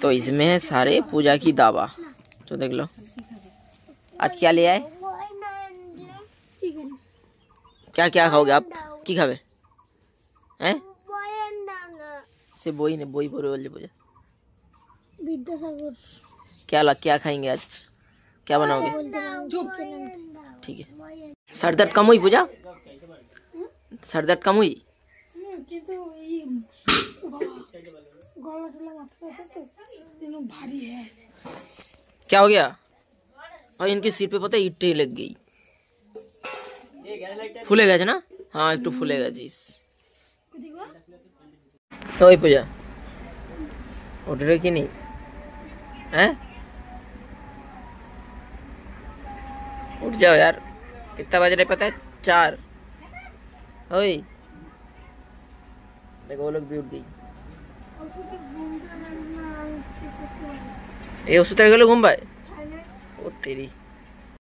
तो इसमें है सारे पूजा की दावा। तो देख लो आज क्या ले आए, क्या क्या खाओगे आप, की खावे हैं? से बोई ने बोई बोरे वाली पूजा विद्यासागर क्या खाएंगे आज, क्या बनाओगे? ठीक है। सर दर्द कम हुई पूजा, सर दर्द कम हुई? क्या हो गया? और इनके सिर पे पता है ईंटें लग गई, फूले गए थे ना? हाँ एक तो फूले गए चीज। तो पूजा उठ रहे कि नहीं हैं? उठ जाओ यार, कितना बज रहे पता है? 4। ओए देखो वो लोग भी उठ गई। ये उस तरह के लोग घूम पाए, ओ तेरी।